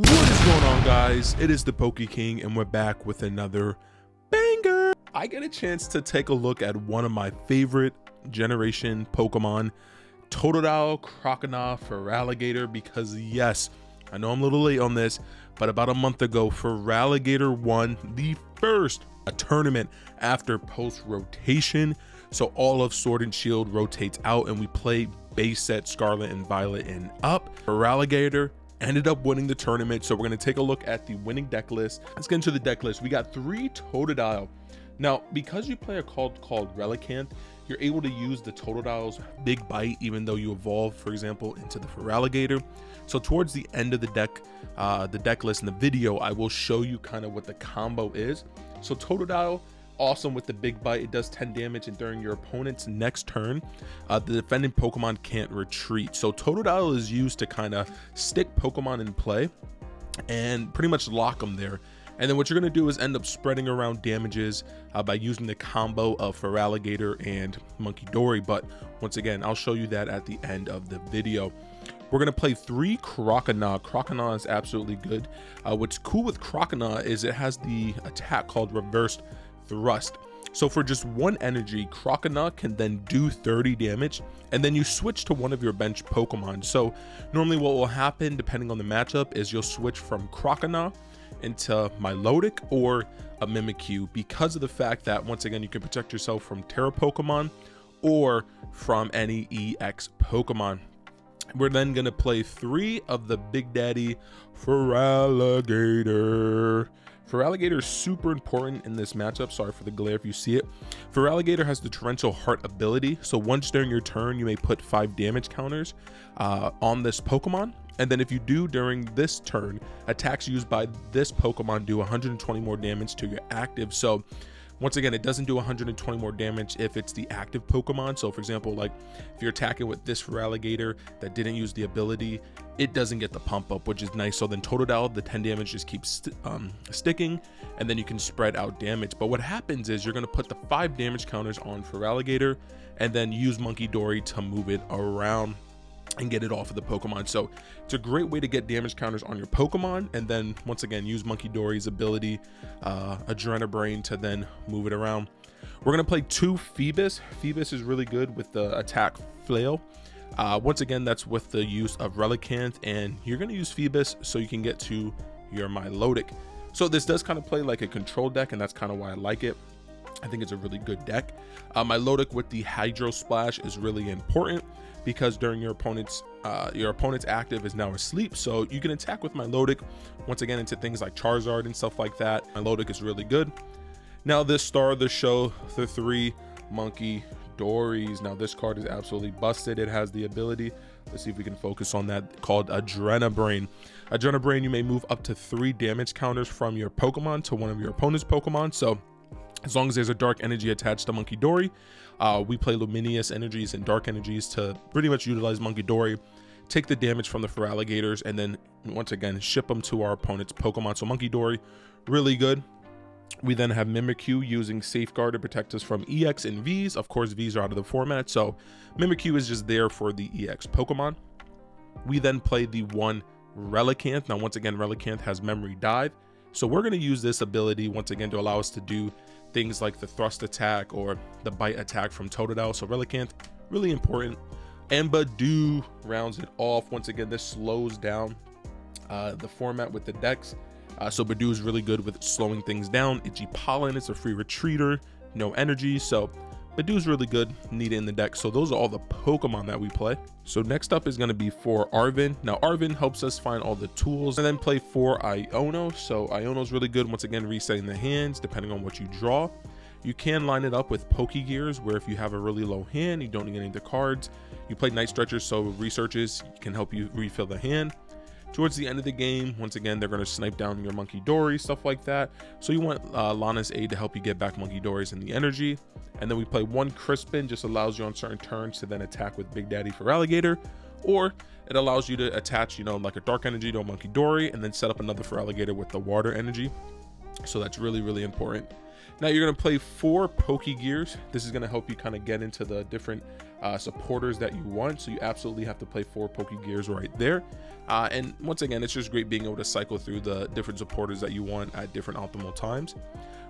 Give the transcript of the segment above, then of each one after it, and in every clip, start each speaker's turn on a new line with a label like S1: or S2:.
S1: What is going on, guys? It is the Poke King, and we're back with another banger. I get a chance to take a look at one of my favorite generation Pokemon, Totodile, Croconaw, Feraligatr, because yes, I know I'm a little late on this, but about a month ago, Feraligatr won the first tournament after post-rotation. So all of Sword and Shield rotates out, and we play base set Scarlet and Violet and up. Feraligatr ended up winning the tournament, so we're going to take a look at the winning deck list. Let's get into the deck list. We got 3 Totodile. Now, because you play a card called Relicanth, you're able to use the Totodile's Big Bite even though you evolve, for example, into the Feraligatr. So towards the end of the deck list in the video, I will show you kind of what the combo is. So Totodile, awesome with the Big Bite. It does 10 damage, and during your opponent's next turn, the defending Pokemon can't retreat. So Totodile is used to kind of stick Pokemon in play and pretty much lock them there. And then what you're going to do is end up spreading around damages by using the combo of Feraligatr and Munkidori. But once again, I'll show you that at the end of the video. We're going to play 3 Croconaw. Croconaw is absolutely good. What's cool with Croconaw is it has the attack called Reversed Thrust. So for just 1 energy, Croconaw can then do 30 damage, and then you switch to one of your bench Pokemon. So normally what will happen, depending on the matchup, is you'll switch from Croconaw into Milotic or a Mimikyu, because of the fact that, once again, you can protect yourself from Terra Pokemon or from any EX Pokemon. We're then going to play 3 of the Big Daddy Feraligatr. Feraligatr is super important in this matchup. Sorry for the glare if you see it. Feraligatr has the Torrential Heart ability, so once during your turn you may put 5 damage counters on this Pokemon, and then if you do during this turn, attacks used by this Pokemon do 120 more damage to your active. So once again, it doesn't do 120 more damage if it's the active Pokemon. So for example, like if you're attacking with this Feraligatr that didn't use the ability, it doesn't get the pump up, which is nice. So then Totodile, the 10 damage just keeps sticking, and then you can spread out damage. But what happens is you're going to put the 5 damage counters on Feraligatr and then use Munkidori to move it around and get it off of the Pokemon. So it's a great way to get damage counters on your Pokemon, and then once again use Munkidori's ability, Adrenabrain, to then move it around. We're going to play 2 Phoebus. Phoebus is really good with the attack Flail. Once again, that's with the use of Relicanth, and you're going to use Phoebus so you can get to your Milotic. So this does kind of play like a control deck, and that's kind of why I like it. I think it's a really good deck. Milotic with the Hydro Splash is really important, because during your opponent's active is now asleep, so you can attack with Milotic once again into things like Charizard and stuff like that. Milotic is really good. Now this star of the show, the 3 Munkidoris. Now this card is absolutely busted. It has the ability, let's see if we can focus on that, called Adrenabrain. Adrenabrain, you may move up to 3 damage counters from your Pokemon to one of your opponent's Pokemon. So as long as there's a dark energy attached to Munkidori, we play luminous energies and dark energies to pretty much utilize Munkidori, take the damage from the Feraligatrs, and then once again ship them to our opponent's Pokemon. So Munkidori, really good. We then have Mimikyu using Safeguard to protect us from EX and Vs. Of course, Vs are out of the format, so Mimikyu is just there for the EX Pokemon. We then play the 1 Relicanth. Now once again, Relicanth has Memory Dive, so we're going to use this ability once again to allow us to do things like the Thrust attack or the Bite attack from Totodile. So Relicanth, really important. And Badoo rounds it off. Once again, this slows down the format with the decks. So Badoo is really good with slowing things down. Itchy Pollen is a free retreater, no energy. So Badoo is really good, need it in the deck. So those are all the Pokemon that we play. So next up is going to be for Arven. Now Arven helps us find all the tools, and then play 4 Iono. So Iono is really good, once again resetting the hands depending on what you draw. You can line it up with Pokegears, where if you have a really low hand, you don't need any of the cards. You play Night Stretchers, so Researches can help you refill the hand. Towards the end of the game, once again, they're going to snipe down your Munkidori, stuff like that. So you want Lana's aid to help you get back Munkidoris and the energy. And then we play 1 Crispin, just allows you on certain turns to then attack with Big Daddy Feraligatr, or it allows you to attach, like a dark energy to a Munkidori and then set up another Feraligatr with the water energy. So that's really, really important. Now you're going to play 4 Pokegears. This is going to help you kind of get into the different supporters that you want. So you absolutely have to play 4 Pokegears right there. And once again, it's just great being able to cycle through the different supporters that you want at different optimal times.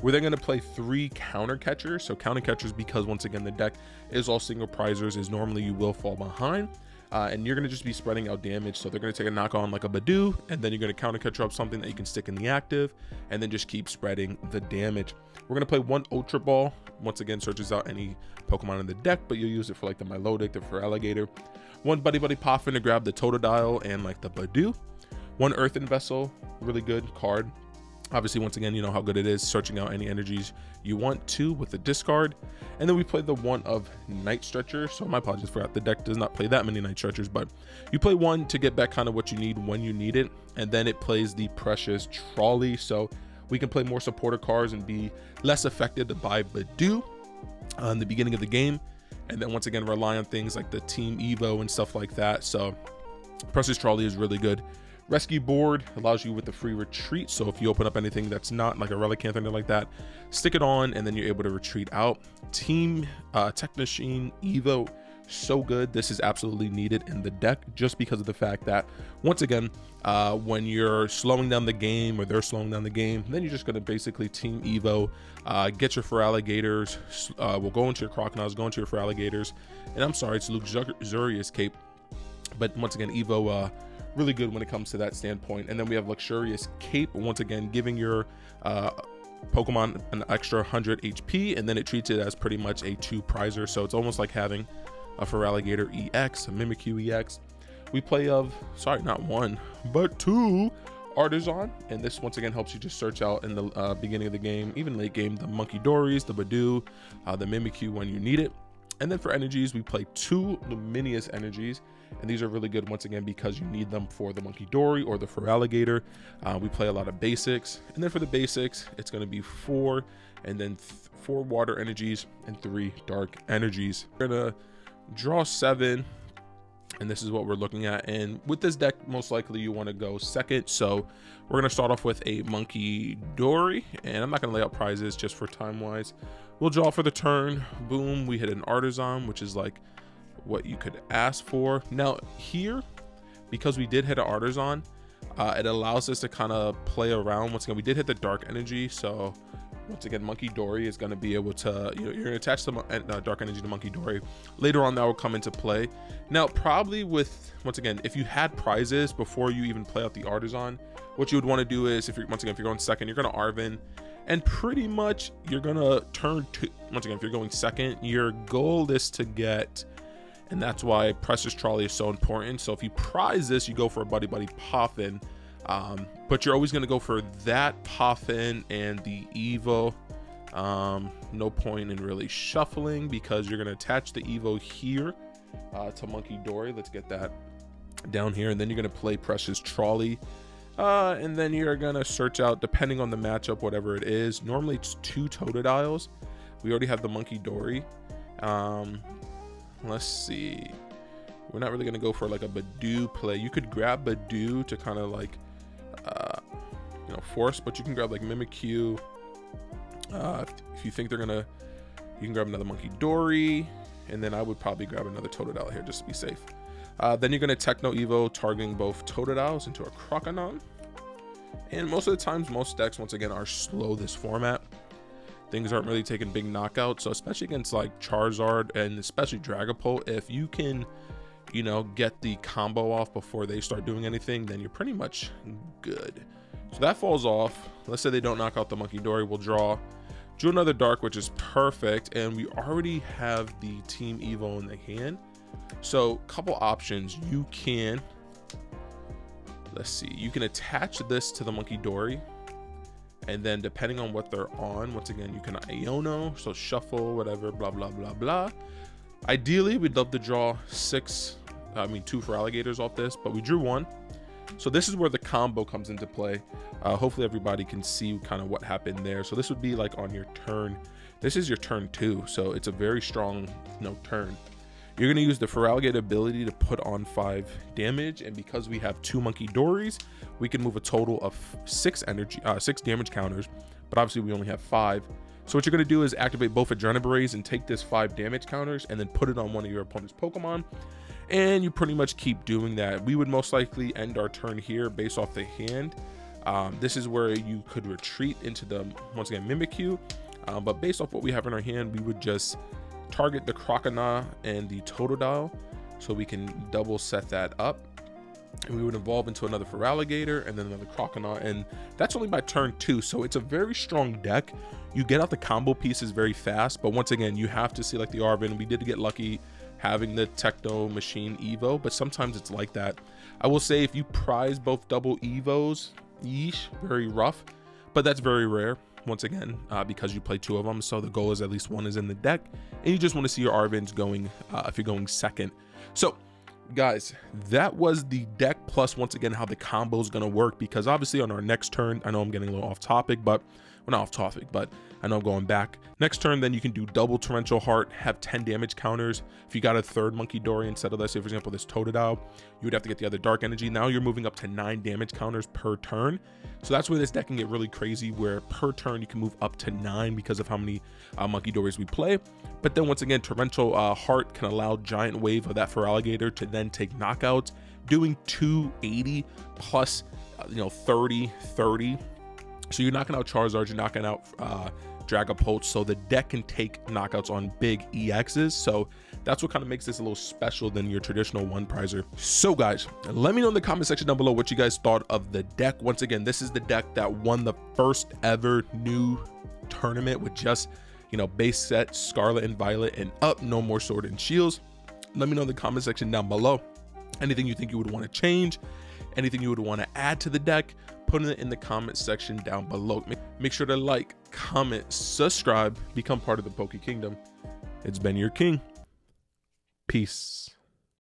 S1: We're then going to play 3 counter catchers. So counter catchers, because once again, the deck is all single prizers, is normally you will fall behind. And you're going to just be spreading out damage. So they're going to take a knock on like a Badoo, and then you're going to counter catcher up something that you can stick in the active, and then just keep spreading the damage. We're going to play 1 Ultra Ball. Once again, searches out any Pokemon in the deck, but you'll use it for like the Milotic, the Feraligatr. 1 Buddy Buddy Poffin to grab the Totodile and like the Badoo. 1 Earthen Vessel, really good card. Obviously, once again, you know how good it is, searching out any energies you want to with the discard. And then we play the 1 of Night Stretcher. So my apologies, forgot the deck does not play that many Night Stretchers, but you play 1 to get back kind of what you need when you need it. And then it plays the Precious Trolley. So we can play more supporter cards and be less affected by Badoo in the beginning of the game. And then once again, rely on things like the Team Evo and stuff like that. So Precious Trolley is really good. Rescue Board allows you with the free retreat. So if you open up anything that's not like a Relicanth or anything like that, stick it on and then you're able to retreat out. Team Technician Evo, so good. This is absolutely needed in the deck just because of the fact that, once again, when you're slowing down the game or they're slowing down the game, then you're just going to basically Team Evo, get your Feraligatrs, we'll go into your Crocodiles, go into your Feraligatrs, and I'm sorry, it's Luxurious Cape, but once again, Evo, really good when it comes to that standpoint. And then we have Luxurious Cape, once again giving your Pokemon an extra 100 HP, and then it treats it as pretty much a 2 prizer. So it's almost like having a Feraligatr EX, a Mimikyu EX. We play sorry, not 1 but 2 Artisan, and this once again helps you just search out in the beginning of the game, even late game, the Monkeydories, the Badoo, the Mimikyu when you need it. And then for energies, we play 2 Luminous Energies, and these are really good once again because you need them for the Monkeydory or the Feraligatr. We play a lot of basics, and then for the basics, it's going to be 4, and then 4 Water Energies and 3 Dark Energies. We're gonna draw 7, and this is what we're looking at. And with this deck, most likely you want to go second. So we're gonna start off with a Monkeydory, and I'm not gonna lay out prizes just for time wise. We'll draw for the turn. Boom, we hit an Artisan, which is like what you could ask for. Now here, because we did hit an Artisan, it allows us to kind of play around. Once again, we did hit the Dark Energy, so once again, Monkeydory is going to be able to, you're going to attach the Dark Energy to Monkeydory. Later on, that will come into play. Now, probably with, once again, if you had prizes before you even play out the Artisan, what you would want to do is, if you're going second, you're going to Arven, and pretty much you're going to turn to, once again, if you're going second, your goal is to get, and that's why Precious Trolley is so important. So if you prize this, you go for a Buddy Buddy Poffin, but you're always going to go for that Poffin and the Evo. No point in really shuffling because you're going to attach the Evo here to Monkeydory. Let's get that down here, and then you're going to play Precious Trolley, and then you're going to search out, depending on the matchup, whatever it is. Normally it's 2 Totodiles. We already have the Monkeydory. Let's see, we're not really going to go for like a Badoo play. You could grab Badoo to kind of like force, but you can grab like Mimikyu. If you think they're gonna, you can grab another Monkeydory, and then I would probably grab another Totodile here just to be safe. Then you're gonna Techno Evo, targeting both Totodiles into a Crocodile. And most of the times, most decks once again are slow this format. Things aren't really taking big knockouts, so especially against like Charizard and especially Dragapult, if you can, get the combo off before they start doing anything, then you're pretty much good. So that falls off. Let's say they don't knock out the Monkeydory, we'll draw another Dark, which is perfect, and we already have the Team Evo in the hand. So couple options. You can, let's see, you can attach this to the Monkeydory, and then depending on what they're on, once again, you can Iono, so shuffle, whatever, blah, blah, blah, blah. Ideally, we'd love to draw 2 Feraligatrs off this, but we drew 1. So this is where the combo comes into play. Hopefully everybody can see kind of what happened there. So this would be like on your turn. This is your turn 2, so it's a very strong turn. You're going to use the Feraligatr ability to put on 5 damage, and because we have 2 Monkeydories, we can move a total of 6 damage counters but obviously we only have 5. So what you're going to do is activate both Adrenaline Berets and take this 5 damage counters and then put it on one of your opponent's Pokemon. And you pretty much keep doing that. We would most likely end our turn here based off the hand. This is where you could retreat into the, once again, Mimikyu. But based off what we have in our hand, we would just target the Croconaw and the Totodile so we can double set that up. And we would evolve into another Feraligatr and then another Croconaw, and that's only by turn 2. So it's a very strong deck. You get out the combo pieces very fast, but once again, you have to see like the Arvin. We did get lucky having the Techno Machine Evo, but sometimes it's like that. I will say if you prize both double Evos, yeesh, very rough, but that's very rare. Once again, because you play 2 of them, so the goal is at least 1 is in the deck, and you just want to see your Arvins going if you're going second. So guys, that was the deck, plus once again how the combo is going to work, because obviously on our next turn, I know I'm getting a little off topic, but well, not off topic, but I know I'm going back. Next turn, then you can do double Torrential Heart, have 10 damage counters. If you got a third Monkey Dory instead of, let's say for example this Totodile, you would have to get the other Dark Energy. Now you're moving up to 9 damage counters per turn. So that's where this deck can get really crazy, where per turn you can move up to 9 because of how many Monkey Dories we play. But then once again, Torrential Heart can allow Giant Wave of that Feraligatr to then take knockouts, doing 280 plus 30. So you're knocking out Charizard, you're knocking out Dragapult, so the deck can take knockouts on big EXs. So that's what kind of makes this a little special than your traditional one prizer. So guys, let me know in the comment section down below what you guys thought of the deck. Once again, this is the deck that won the first ever new tournament with just base set Scarlet and Violet and up, no more Sword and Shields. Let me know in the comment section down below anything you think you would want to change, anything you would want to add to the deck. Put it in the comment section down below. Make sure to like, comment, subscribe, become part of the Poke Kingdom. It's been your king. Peace.